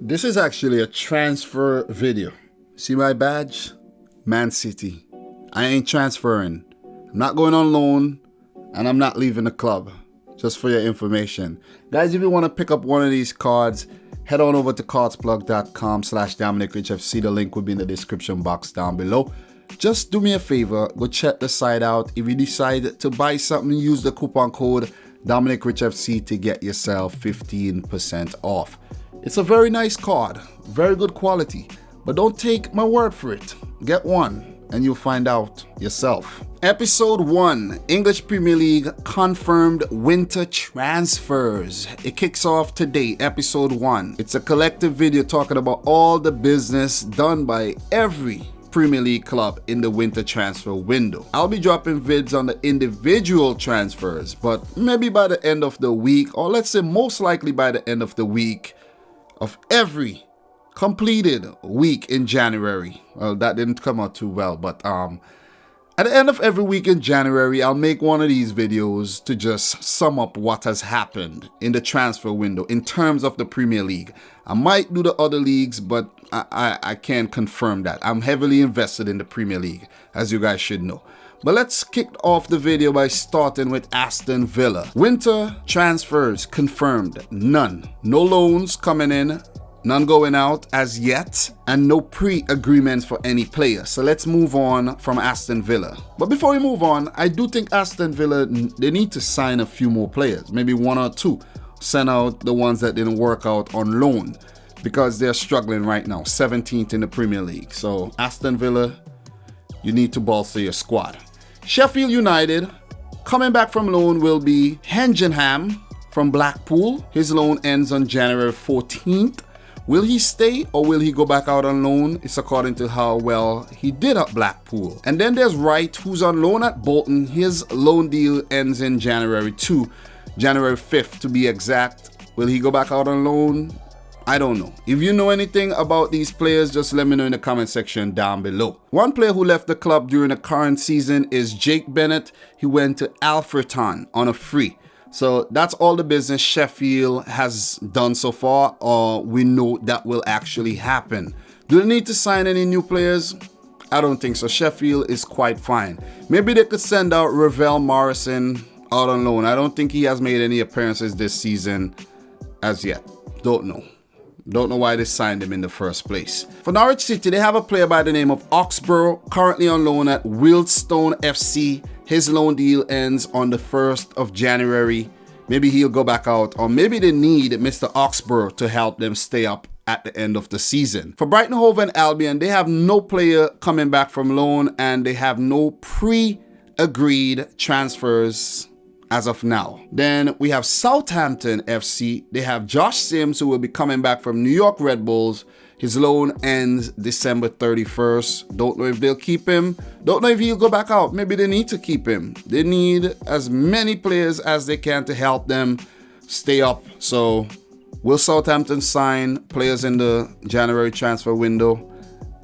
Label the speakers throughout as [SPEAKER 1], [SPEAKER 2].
[SPEAKER 1] This is actually a transfer video. See my badge? Man City. I ain't transferring. I'm not going on loan and I'm not leaving the club. Just for your information. Guys, if you want to pick up one of these cards, head on over to cardsplug.com/dominicrichfc. The link will be in the description box down below. Just do me a favor, go check the site out. If you decide to buy something, use the coupon code dominicrichfc to get yourself 15% off. It's a very nice card, very good quality, but don't take my word for it. Get one and you'll find out yourself. Episode 1, English Premier League confirmed winter transfers. It kicks off today, episode 1. It's a collective video talking about all the business done by every Premier League club in the winter transfer window. I'll be dropping vids on the individual transfers, but maybe by the end of the week, or let's say most likely by the end of the week of every completed week in January. Well, that didn't come out too well, but at the end of every week in January, I'll make one of these videos to just sum up what has happened in the transfer window in terms of the Premier League. I might do the other leagues, but I can't confirm that. I'm heavily invested in the Premier League, as you guys should know. But let's kick off the video by starting with Aston Villa. Winter transfers confirmed. None. No loans coming in. None going out as yet, and no pre-agreements for any player. So let's move on from Aston Villa. But before we move on, I do think Aston Villa, they need to sign a few more players, maybe one or two. Send out the ones that didn't work out on loan, because they're struggling right now, 17th in the Premier League. So Aston Villa, you need to bolster your squad. Sheffield United, coming back from loan will be Hengenham from Blackpool. His loan ends on January 14th. Will he stay or will he go back out on loan? It's according to how well he did at Blackpool. And then there's Wright, who's on loan at Bolton. His loan deal ends in January 5th to be exact. Will he go back out on loan? I don't know. If you know anything about these players, just let me know in the comment section down below. One player who left the club during the current season is Jake Bennett. He went to Alfreton on a free. So that's all the business Sheffield has done so far, or we know that will actually happen. Do they need to sign any new players? I don't think so. Sheffield is quite fine. Maybe they could send out Ravel Morrison out on loan. I don't think he has made any appearances this season as yet. Don't know. Don't know why they signed him in the first place. For Norwich City, they have a player by the name of Oxborough, currently on loan at Wealdstone FC. His loan deal ends on the 1st of January. Maybe he'll go back out, or maybe they need Mr. Oxborough to help them stay up at the end of the season. For Brighton, Hove and Albion, they have no player coming back from loan and they have no pre-agreed transfers as of now. Then we have Southampton FC. They have Josh Sims, who will be coming back from New York Red Bulls. His loan ends December 31st. Don't know if they'll keep him. Don't know if he'll go back out. Maybe they need to keep him. They need as many players as they can to help them stay up. So will Southampton sign players in the January transfer window?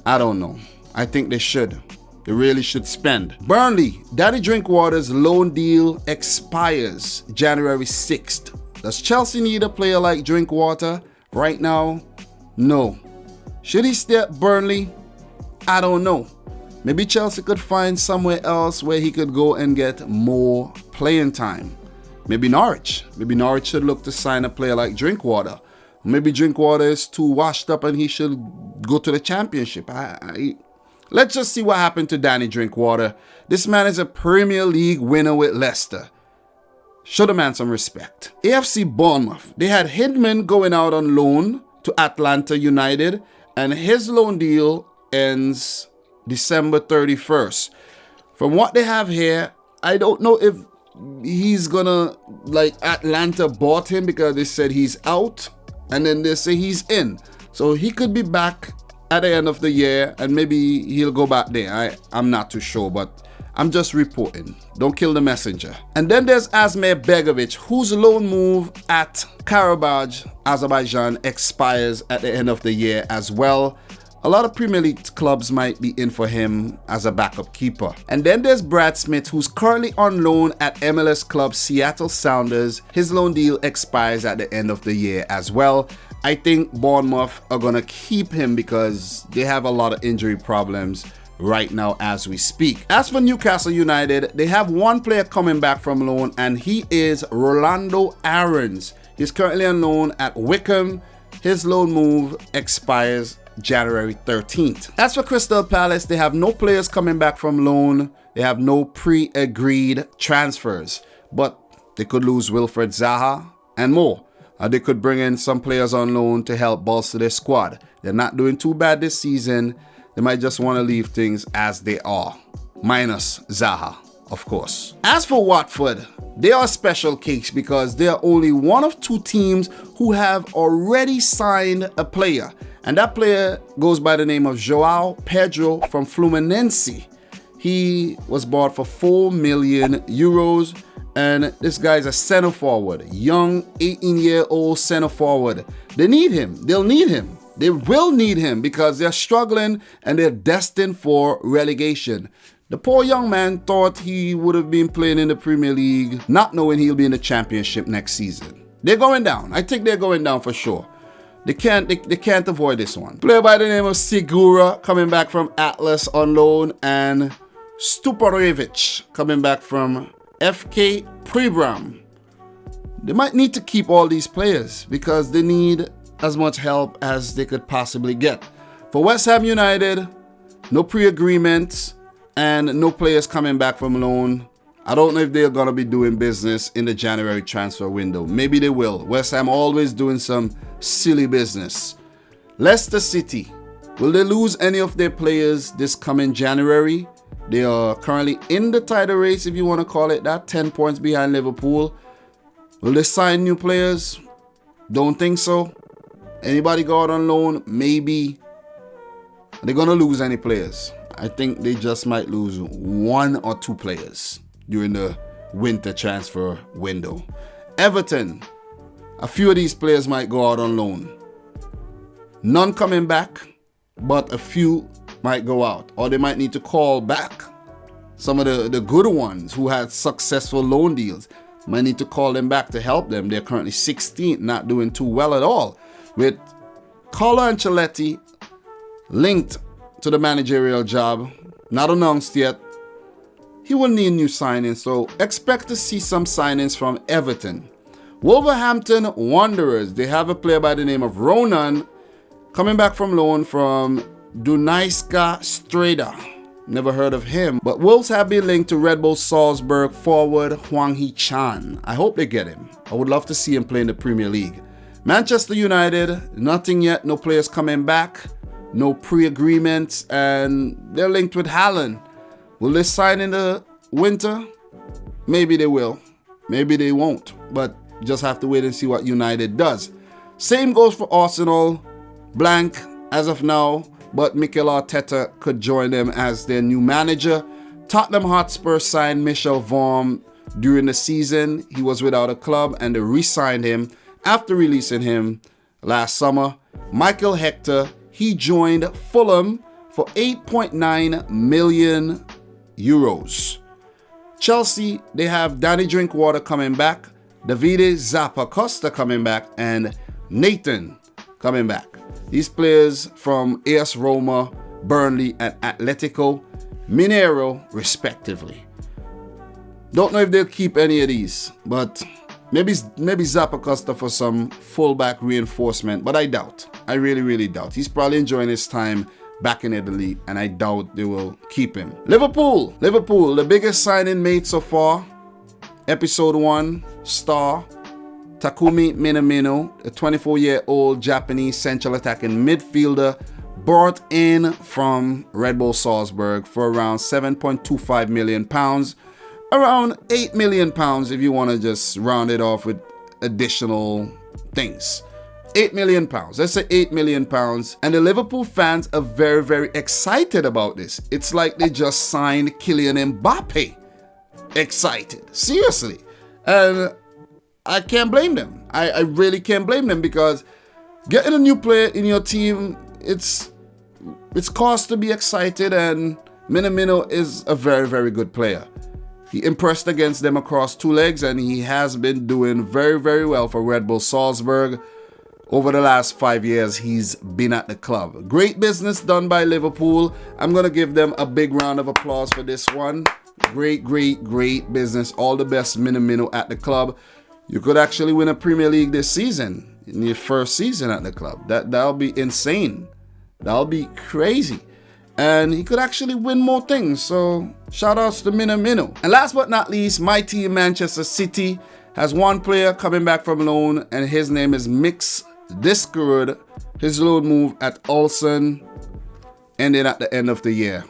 [SPEAKER 1] I don't know. I think they should. They really should spend. Burnley, Danny Drinkwater's loan deal expires January 6th. Does Chelsea need a player like Drinkwater right now? No. Should he stay at Burnley? I don't know. Maybe Chelsea could find somewhere else where he could go and get more playing time. Maybe Norwich. Maybe Norwich should look to sign a player like Drinkwater. Maybe Drinkwater is too washed up and he should go to the Championship. Let's just see what happened to Danny Drinkwater. This man is a Premier League winner with Leicester. Show the man some respect. AFC Bournemouth. They had Hindman going out on loan to Atlanta United, and his loan deal ends December 31st. From what they have here, I don't know if he's gonna, like, Atlanta bought him because they said he's out, and then they say he's in. So he could be back at the end of the year, and maybe he'll go back there. I'm not too sure, but I'm just reporting. Don't kill the messenger. And then there's Asmir Begovic, whose loan move at Karabakh, Azerbaijan, expires at the end of the year as well. A lot of Premier League clubs might be in for him as a backup keeper. And then there's Brad Smith, who's currently on loan at MLS club Seattle Sounders. His loan deal expires at the end of the year as well. I think Bournemouth are going to keep him because they have a lot of injury problems right now as we speak. As for Newcastle United, they have one player coming back from loan, and he is Rolando Aarons. He's currently on loan at Wycombe. His loan move expires January 13th. As for Crystal Palace, they have no players coming back from loan. They have no pre-agreed transfers, but they could lose Wilfred Zaha and more. They could bring in some players on loan to help bolster their squad. They're not doing too bad this season. They might just want to leave things as they are, minus Zaha, of course. As for Watford, they are a special case because they are only one of two teams who have already signed a player. And that player goes by the name of João Pedro from Fluminense. He was bought for 4 million euros. And this guy's a center forward, young 18-year-old center forward. They need him. They'll need him. They will need him because they're struggling and they're destined for relegation. The poor young man thought he would have been playing in the Premier League, not knowing he'll be in the Championship next season. They're going down. I think they're going down for sure. They can't avoid this one. Player by the name of Segura coming back from Atlas on loan, and Stuparevic coming back from FK Pribram. They might need to keep all these players because they need as much help as they could possibly get. For West Ham United, no pre-agreements and no players coming back from loan. I don't know if they're going to be doing business in the January transfer window. Maybe they will. West Ham always doing some silly business. Leicester City, will they lose any of their players this coming January? They are currently in the title race, if you want to call it that, 10 points behind Liverpool. Will they sign new players? Don't think so. Anybody go out on loan? Maybe. Are they going to lose any players? I think they just might lose 1 or 2 players during the winter transfer window. Everton, a few of these players might go out on loan. None coming back, but a few might go out, or they might need to call back some of the good ones who had successful loan deals. Might need to call them back to help them. They're currently 16th, not doing too well at all. With Carlo Ancelotti linked to the managerial job, not announced yet, he will need new signings, so expect to see some signings from Everton. Wolverhampton Wanderers, they have a player by the name of Ronan coming back from loan from Dunajska Streda. Never heard of him. But Wolves have been linked to Red Bull Salzburg forward Hwang Hee-chan. I hope they get him. I would love to see him play in the Premier League. Manchester United, nothing yet. No players coming back. No pre-agreements. And they're linked with Haaland. Will they sign in the winter? Maybe they will. Maybe they won't. But just have to wait and see what United does. Same goes for Arsenal. Blank as of now. But Mikel Arteta could join them as their new manager. Tottenham Hotspur signed Michel Vorm during the season. He was without a club and they re-signed him after releasing him last summer. Michael Hector, he joined Fulham for 8.9 million euros. Chelsea, they have Danny Drinkwater coming back, Davide Zappacosta coming back, and Nathan coming back. These players from AS Roma, Burnley, and Atletico Mineiro, respectively. Don't know if they'll keep any of these, but maybe Zappacosta for some fullback reinforcement, but I doubt. I really doubt. He's probably enjoying his time back in Italy, and I doubt they will keep him. Liverpool, the biggest signing made so far. Episode 1, star Takumi Minamino, a 24-year-old Japanese central attacking midfielder, brought in from Red Bull Salzburg for around £7.25 million, around £8 million if you want to just round it off with additional things. £8 million. Let's say £8 million. And the Liverpool fans are very excited about this. It's like they just signed Kylian Mbappe. Excited. Seriously. And I can't blame them. I really can't blame them because getting a new player in your team, it's cause to be excited, and Minamino is a very good player. He impressed against them across 2 legs, and he has been doing very well for Red Bull Salzburg. over the last 5 years he's been at the club. Great business done by Liverpool. I'm going to give them a big round of applause for this one. Great business. All the best, Minamino, at the club. You could actually win a Premier League this season, in your first season at the club. That'll be insane. That'll be crazy. And he could actually win more things. So shout outs to Minamino. And last but not least, my team, Manchester City, has one player coming back from loan, and his name is Mix Discord. His loan move at Ulsan ended at the end of the year.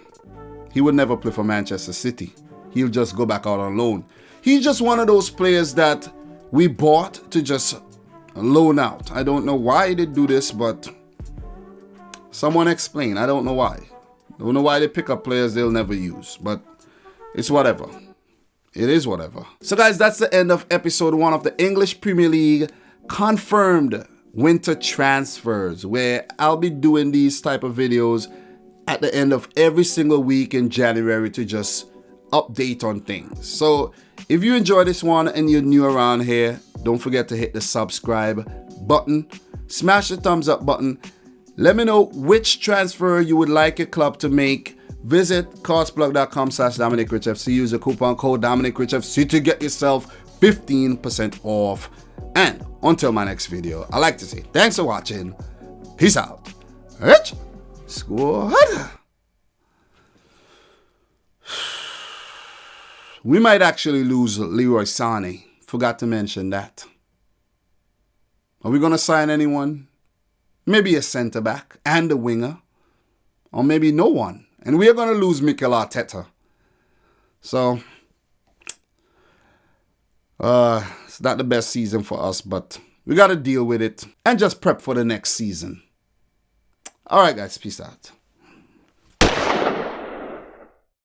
[SPEAKER 1] He would never play for Manchester City. He'll just go back out on loan. He's just one of those players that we bought to just loan out. I don't know why they do this, but someone explain. I don't know why. I don't know why they pick up players they'll never use, but it's whatever. It is whatever. So guys, that's the end of episode 1 of the English Premier League confirmed winter transfers, where I'll be doing these type of videos at the end of every single week in January to just update on things. So if you enjoy this one and you're new around here, don't forget to hit the subscribe button, smash the thumbs up button. Let me know which transfer you would like your club to make. Visit codsplug.com/dominicrichfc. Use the coupon code dominicrichfc to get yourself 15% off. And until my next video, I like to say thanks for watching. Peace out. Rich Squad. We might actually lose Leroy Sané. Forgot to mention that. Are we going to sign anyone? Maybe a centre back and a winger. Or maybe no one. And we are going to lose Mikel Arteta. So, it's not the best season for us, but we got to deal with it and just prep for the next season. All right, guys. Peace out.